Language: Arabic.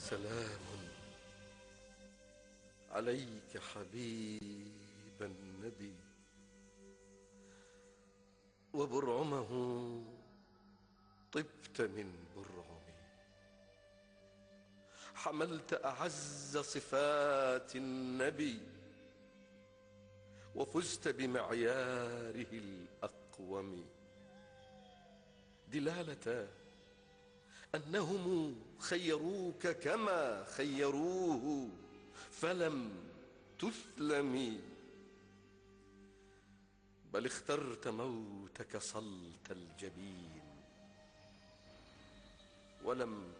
سلام عليك حبيب النبي، وبرعمه طبت من برعمي. حملت أعز صفات النبي، وفزت بمعياره الأقوم، دلالة أنهم خيروك كما خيروه فلم تثلم، بل اخترت موتك صلت الجبين ولم